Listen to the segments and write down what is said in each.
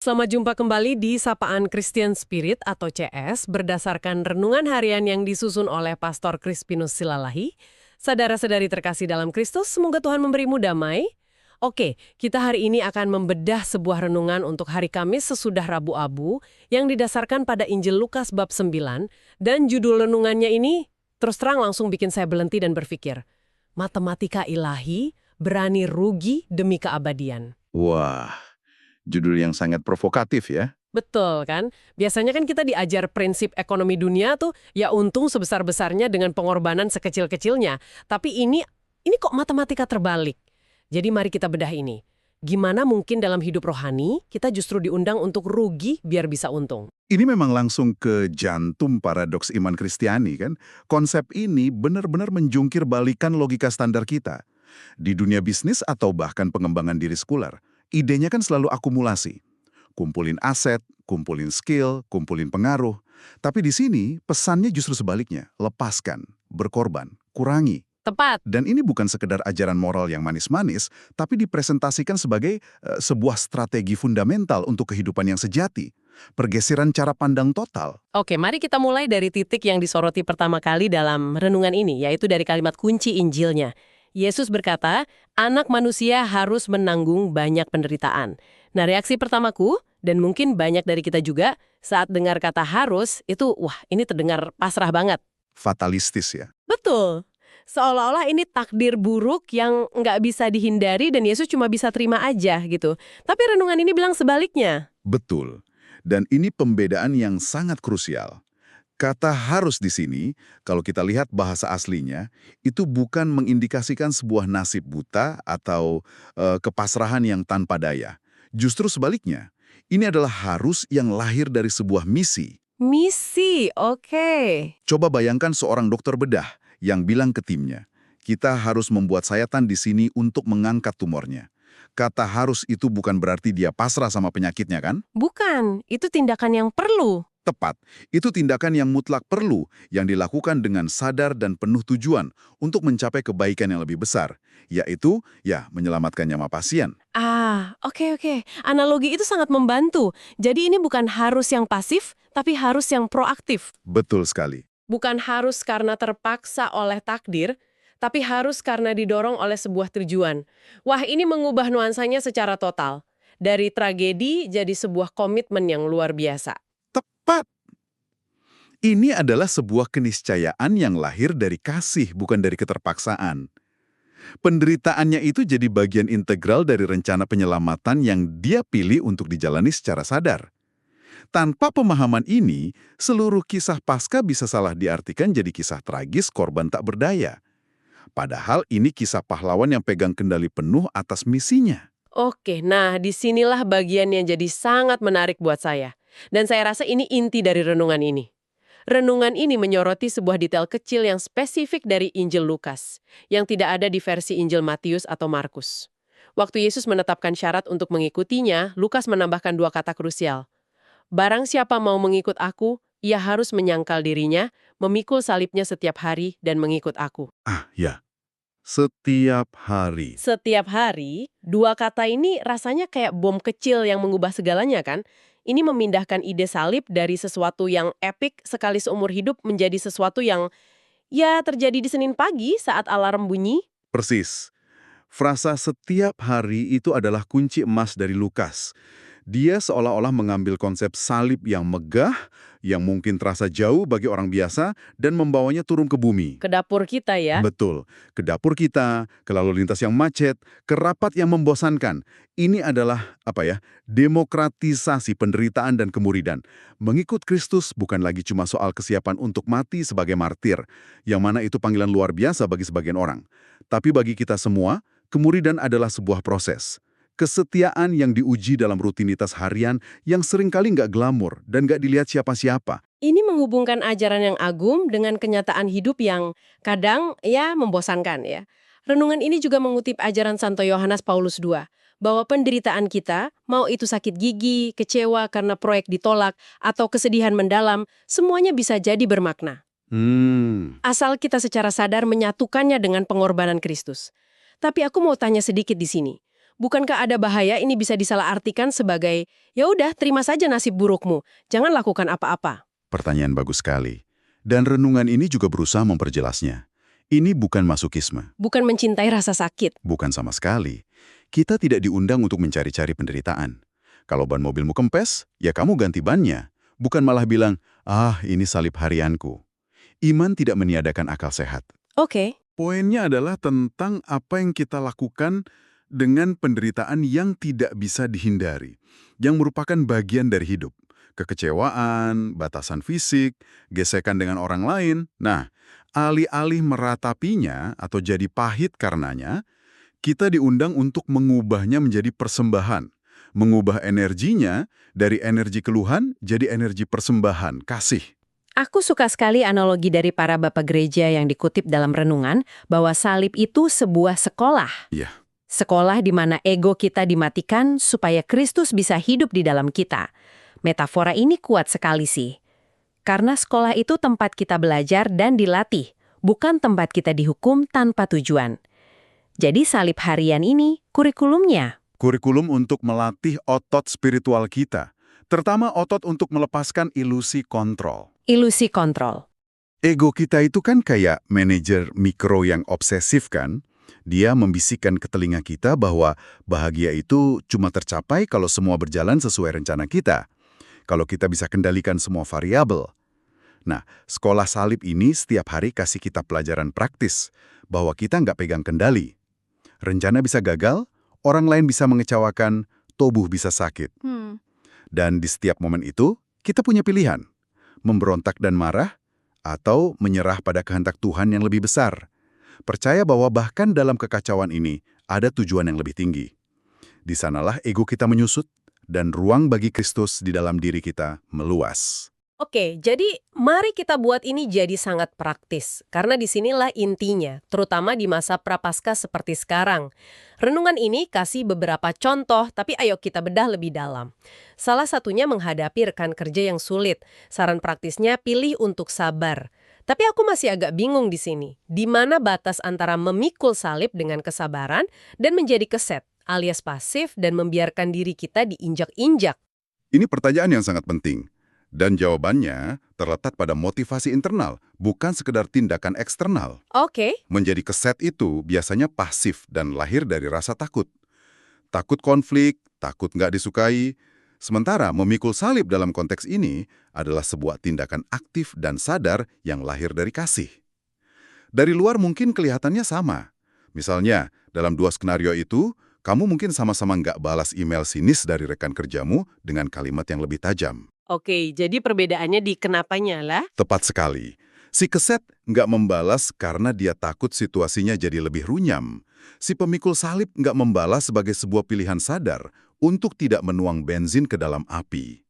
Selamat jumpa kembali di Sapaan Christian Spirit atau CS berdasarkan renungan harian yang disusun oleh Pastor Crispinus Silalahi. Saudara-saudari terkasih dalam Kristus, semoga Tuhan memberimu damai. Oke, kita hari ini akan membedah sebuah renungan untuk hari Kamis sesudah Rabu Abu yang didasarkan pada Injil Lukas bab 9 dan judul renungannya ini terus terang langsung bikin saya berhenti dan berpikir, matematika ilahi berani rugi demi keabadian. Wah, judul yang sangat provokatif ya. Betul kan? Biasanya kan kita diajar prinsip ekonomi dunia tuh ya untung sebesar-besarnya dengan pengorbanan sekecil-kecilnya. Tapi ini kok matematika terbalik. Jadi mari kita bedah ini. Gimana mungkin dalam hidup rohani kita justru diundang untuk rugi biar bisa untung? Ini memang langsung ke jantung paradoks iman Kristiani kan. Konsep ini benar-benar menjungkir balikan logika standar kita. Di dunia bisnis atau bahkan pengembangan diri sekuler, idenya kan selalu akumulasi. Kumpulin aset, kumpulin skill, kumpulin pengaruh. Tapi di sini pesannya justru sebaliknya, lepaskan, berkorban, kurangi. Tepat. Dan ini bukan sekedar ajaran moral yang manis-manis, tapi dipresentasikan sebagai sebuah strategi fundamental untuk kehidupan yang sejati. Pergeseran cara pandang total. Oke, mari kita mulai dari titik yang disoroti pertama kali dalam renungan ini, yaitu dari kalimat kunci Injilnya. Yesus berkata, anak manusia harus menanggung banyak penderitaan. Nah, reaksi pertamaku, dan mungkin banyak dari kita juga, saat dengar kata harus, itu wah ini terdengar pasrah banget. Fatalistis ya. Betul. Seolah-olah ini takdir buruk yang nggak bisa dihindari dan Yesus cuma bisa terima aja gitu. Tapi renungan ini bilang sebaliknya. Betul. Dan ini pembedaan yang sangat krusial. Kata harus di sini, kalau kita lihat bahasa aslinya, itu bukan mengindikasikan sebuah nasib buta atau kepasrahan yang tanpa daya. Justru sebaliknya, ini adalah harus yang lahir dari sebuah misi. Misi, oke. Coba bayangkan seorang dokter bedah yang bilang ke timnya, kita harus membuat sayatan di sini untuk mengangkat tumornya. Kata harus itu bukan berarti dia pasrah sama penyakitnya kan? Bukan, itu tindakan yang perlu. Tepat, itu tindakan yang mutlak perlu, yang dilakukan dengan sadar dan penuh tujuan untuk mencapai kebaikan yang lebih besar, yaitu, menyelamatkan nyawa pasien. Oke. Analogi itu sangat membantu. Jadi ini bukan harus yang pasif, tapi harus yang proaktif. Betul sekali. Bukan harus karena terpaksa oleh takdir, tapi harus karena didorong oleh sebuah tujuan. Wah, ini mengubah nuansanya secara total. Dari tragedi jadi sebuah komitmen yang luar biasa. Tepat. Ini adalah sebuah keniscayaan yang lahir dari kasih, bukan dari keterpaksaan. Penderitaannya itu jadi bagian integral dari rencana penyelamatan yang dia pilih untuk dijalani secara sadar. Tanpa pemahaman ini, seluruh kisah Paskah bisa salah diartikan jadi kisah tragis korban tak berdaya. Padahal ini kisah pahlawan yang pegang kendali penuh atas misinya. Oke, nah disinilah bagian yang jadi sangat menarik buat saya. Dan saya rasa ini inti dari renungan ini. Renungan ini menyoroti sebuah detail kecil yang spesifik dari Injil Lukas, yang tidak ada di versi Injil Matius atau Markus. Waktu Yesus menetapkan syarat untuk mengikutinya, Lukas menambahkan dua kata krusial. Barang siapa mau mengikut aku, ia harus menyangkal dirinya, memikul salibnya setiap hari, dan mengikut aku. Setiap hari. Setiap hari, dua kata ini rasanya kayak bom kecil yang mengubah segalanya kan? Ini memindahkan ide salib dari sesuatu yang epik sekali seumur hidup menjadi sesuatu yang terjadi di Senin pagi saat alarm bunyi. Persis. Frasa setiap hari itu adalah kunci emas dari Lukas. Dia seolah-olah mengambil konsep salib yang megah, yang mungkin terasa jauh bagi orang biasa, dan membawanya turun ke bumi. Ke dapur kita ya. Betul. Ke dapur kita, ke lalu lintas yang macet, ke rapat yang membosankan. Ini adalah, demokratisasi penderitaan dan kemuridan. Mengikut Kristus bukan lagi cuma soal kesiapan untuk mati sebagai martir, yang mana itu panggilan luar biasa bagi sebagian orang. Tapi bagi kita semua, kemuridan adalah sebuah proses. Kesetiaan yang diuji dalam rutinitas harian yang seringkali nggak glamor dan nggak dilihat siapa-siapa. Ini menghubungkan ajaran yang agung dengan kenyataan hidup yang kadang membosankan ya. Renungan ini juga mengutip ajaran Santo Yohanes Paulus II, bahwa penderitaan kita, mau itu sakit gigi, kecewa karena proyek ditolak, atau kesedihan mendalam, semuanya bisa jadi bermakna. Asal kita secara sadar menyatukannya dengan pengorbanan Kristus. Tapi aku mau tanya sedikit di sini. Bukankah ada bahaya ini bisa disalahartikan sebagai, ya udah terima saja nasib burukmu, jangan lakukan apa-apa? Pertanyaan bagus sekali. Dan renungan ini juga berusaha memperjelasnya. Ini bukan masokisme, Bukan mencintai rasa sakit. bukan sama sekali. Kita tidak diundang untuk mencari-cari penderitaan. Kalau ban mobilmu kempes, ya kamu ganti bannya. Bukan malah bilang, ini salib harianku. Iman tidak meniadakan akal sehat. Oke. Poinnya adalah tentang apa yang kita lakukan dengan penderitaan yang tidak bisa dihindari, yang merupakan bagian dari hidup. Kekecewaan, batasan fisik, gesekan dengan orang lain. Nah, alih-alih meratapinya atau jadi pahit karenanya, kita diundang untuk mengubahnya menjadi persembahan. Mengubah energinya dari energi keluhan jadi energi persembahan, kasih. Aku suka sekali analogi dari para bapak gereja yang dikutip dalam renungan bahwa salib itu sebuah sekolah. Iya. Sekolah di mana ego kita dimatikan supaya Kristus bisa hidup di dalam kita. Metafora ini kuat sekali sih. Karena sekolah itu tempat kita belajar dan dilatih, bukan tempat kita dihukum tanpa tujuan. Jadi salib harian ini kurikulumnya. Kurikulum untuk melatih otot spiritual kita, terutama otot untuk melepaskan ilusi kontrol. Ilusi kontrol. Ego kita itu kan kayak manajer mikro yang obsesif kan? Dia membisikkan ke telinga kita bahwa bahagia itu cuma tercapai kalau semua berjalan sesuai rencana kita. Kalau kita bisa kendalikan semua variabel. Nah, sekolah salib ini setiap hari kasih kita pelajaran praktis bahwa kita nggak pegang kendali. Rencana bisa gagal, orang lain bisa mengecewakan, tubuh bisa sakit. Dan di setiap momen itu, kita punya pilihan. Memberontak dan marah, atau menyerah pada kehendak Tuhan yang lebih besar. Percaya bahwa bahkan dalam kekacauan ini, ada tujuan yang lebih tinggi. Di sanalah ego kita menyusut, dan ruang bagi Kristus di dalam diri kita meluas. Oke, jadi mari kita buat ini jadi sangat praktis. Karena disinilah intinya, terutama di masa prapaskah seperti sekarang. Renungan ini kasih beberapa contoh, tapi ayo kita bedah lebih dalam. Salah satunya menghadapi rekan kerja yang sulit. Saran praktisnya pilih untuk sabar. Tapi aku masih agak bingung di sini. Di mana batas antara memikul salib dengan kesabaran dan menjadi keset, alias pasif dan membiarkan diri kita diinjak-injak? Ini pertanyaan yang sangat penting. Dan jawabannya terletak pada motivasi internal, bukan sekedar tindakan eksternal. Oke. Menjadi keset itu biasanya pasif dan lahir dari rasa takut. Takut konflik, takut nggak disukai. Sementara memikul salib dalam konteks ini adalah sebuah tindakan aktif dan sadar yang lahir dari kasih. Dari luar mungkin kelihatannya sama. Misalnya, dalam dua skenario itu, kamu mungkin sama-sama nggak balas email sinis dari rekan kerjamu dengan kalimat yang lebih tajam. Oke, jadi perbedaannya di kenapanya lah. Tepat sekali. Si keset nggak membalas karena dia takut situasinya jadi lebih runyam. Si pemikul salib nggak membalas sebagai sebuah pilihan sadar untuk tidak menuang bensin ke dalam api.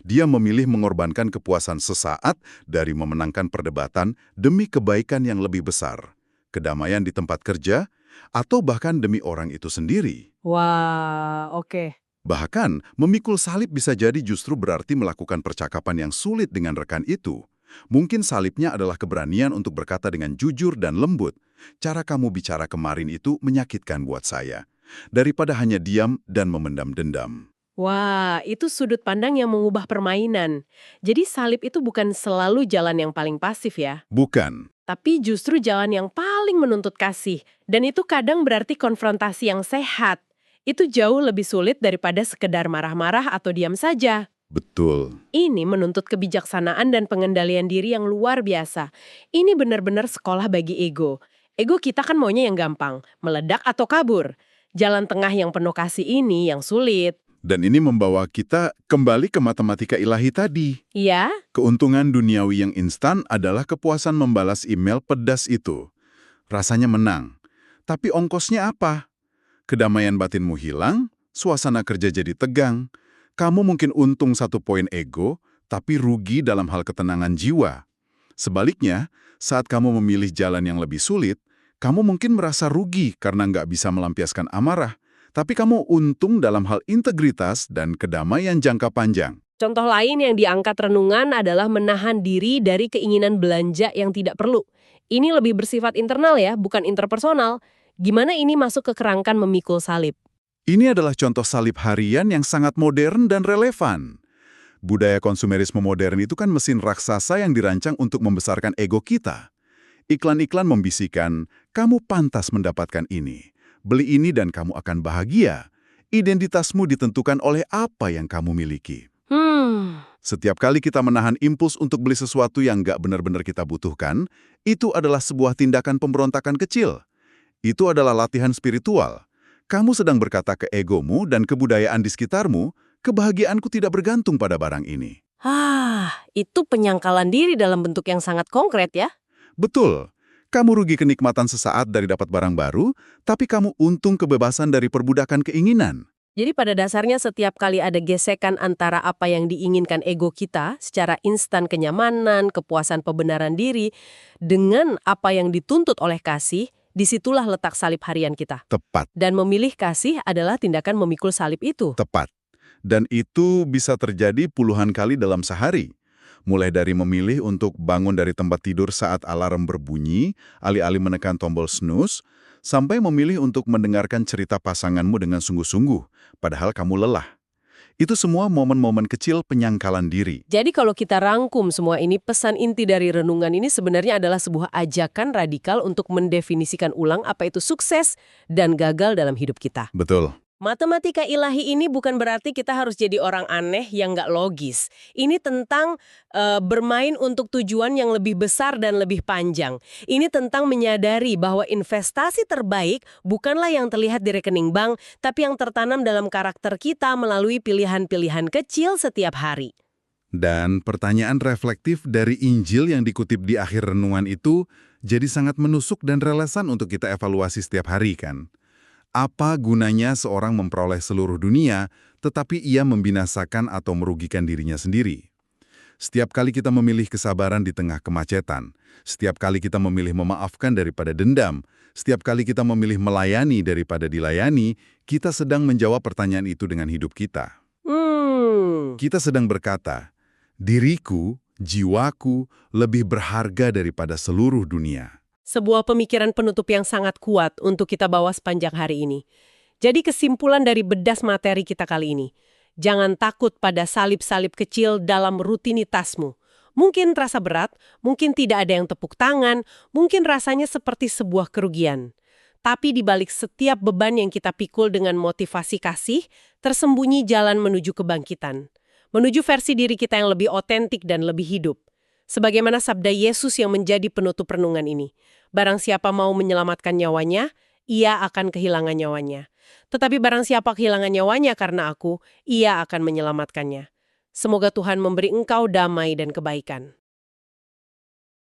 Dia memilih mengorbankan kepuasan sesaat dari memenangkan perdebatan demi kebaikan yang lebih besar. Kedamaian di tempat kerja, atau bahkan demi orang itu sendiri. Wah, oke. Bahkan, memikul salib bisa jadi justru berarti melakukan percakapan yang sulit dengan rekan itu. Mungkin salibnya adalah keberanian untuk berkata dengan jujur dan lembut, "Cara kamu bicara kemarin itu menyakitkan buat saya." Daripada hanya diam dan memendam dendam. Wah, itu sudut pandang yang mengubah permainan. Jadi salib itu bukan selalu jalan yang paling pasif ya, Bukan. tapi justru jalan yang paling menuntut kasih. Dan itu kadang berarti konfrontasi yang sehat. Itu jauh lebih sulit daripada sekedar marah-marah atau diam saja. Betul. Ini menuntut kebijaksanaan dan pengendalian diri yang luar biasa. Ini benar-benar sekolah bagi ego. Ego kita kan maunya yang gampang, meledak atau kabur. Jalan tengah yang penuh kasih ini yang sulit. Dan ini membawa kita kembali ke matematika ilahi tadi. Iya? Keuntungan duniawi yang instan adalah kepuasan membalas email pedas itu. Rasanya menang. Tapi ongkosnya apa? Kedamaian batinmu hilang, suasana kerja jadi tegang. Kamu mungkin untung 1 poin ego, tapi rugi dalam hal ketenangan jiwa. Sebaliknya, saat kamu memilih jalan yang lebih sulit, kamu mungkin merasa rugi karena nggak bisa melampiaskan amarah, tapi kamu untung dalam hal integritas dan kedamaian jangka panjang. Contoh lain yang diangkat renungan adalah menahan diri dari keinginan belanja yang tidak perlu. Ini lebih bersifat internal ya, bukan interpersonal. Gimana ini masuk ke kerangkan memikul salib? Ini adalah contoh salib harian yang sangat modern dan relevan. Budaya konsumerisme modern itu kan mesin raksasa yang dirancang untuk membesarkan ego kita. Iklan-iklan membisikkan, kamu pantas mendapatkan ini. Beli ini dan kamu akan bahagia. Identitasmu ditentukan oleh apa yang kamu miliki. Setiap kali kita menahan impuls untuk beli sesuatu yang nggak benar-benar kita butuhkan, itu adalah sebuah tindakan pemberontakan kecil. Itu adalah latihan spiritual. Kamu sedang berkata ke egomu dan kebudayaan di sekitarmu, kebahagiaanku tidak bergantung pada barang ini. Itu penyangkalan diri dalam bentuk yang sangat konkret ya. Betul. Kamu rugi kenikmatan sesaat dari dapat barang baru, tapi kamu untung kebebasan dari perbudakan keinginan. Jadi pada dasarnya setiap kali ada gesekan antara apa yang diinginkan ego kita secara instan kenyamanan, kepuasan pembenaran diri, dengan apa yang dituntut oleh kasih, disitulah letak salib harian kita. Tepat, Dan memilih kasih adalah tindakan memikul salib itu. tepat. Dan itu bisa terjadi puluhan kali dalam sehari. Mulai dari memilih untuk bangun dari tempat tidur saat alarm berbunyi, alih-alih menekan tombol snooze, sampai memilih untuk mendengarkan cerita pasanganmu dengan sungguh-sungguh, padahal kamu lelah. Itu semua momen-momen kecil penyangkalan diri. Jadi kalau kita rangkum semua ini, pesan inti dari renungan ini sebenarnya adalah sebuah ajakan radikal untuk mendefinisikan ulang apa itu sukses dan gagal dalam hidup kita. Betul. Matematika ilahi ini bukan berarti kita harus jadi orang aneh yang nggak logis. Ini tentang bermain untuk tujuan yang lebih besar dan lebih panjang. Ini tentang menyadari bahwa investasi terbaik bukanlah yang terlihat di rekening bank, tapi yang tertanam dalam karakter kita melalui pilihan-pilihan kecil setiap hari. Dan pertanyaan reflektif dari Injil yang dikutip di akhir renungan itu jadi sangat menusuk dan relevan untuk kita evaluasi setiap hari kan. Apa gunanya seorang memperoleh seluruh dunia, tetapi ia membinasakan atau merugikan dirinya sendiri? Setiap kali kita memilih kesabaran di tengah kemacetan, setiap kali kita memilih memaafkan daripada dendam, setiap kali kita memilih melayani daripada dilayani, kita sedang menjawab pertanyaan itu dengan hidup kita. Kita sedang berkata, diriku, jiwaku, lebih berharga daripada seluruh dunia. Sebuah pemikiran penutup yang sangat kuat untuk kita bawa sepanjang hari ini. Jadi kesimpulan dari bedas materi kita kali ini, jangan takut pada salib-salib kecil dalam rutinitasmu. Mungkin terasa berat, mungkin tidak ada yang tepuk tangan, mungkin rasanya seperti sebuah kerugian. Tapi di balik setiap beban yang kita pikul dengan motivasi kasih, tersembunyi jalan menuju kebangkitan. Menuju versi diri kita yang lebih otentik dan lebih hidup. Sebagaimana sabda Yesus yang menjadi penutup renungan ini. Barang siapa mau menyelamatkan nyawanya, ia akan kehilangan nyawanya. Tetapi barang siapa kehilangan nyawanya karena aku, ia akan menyelamatkannya. Semoga Tuhan memberi engkau damai dan kebaikan.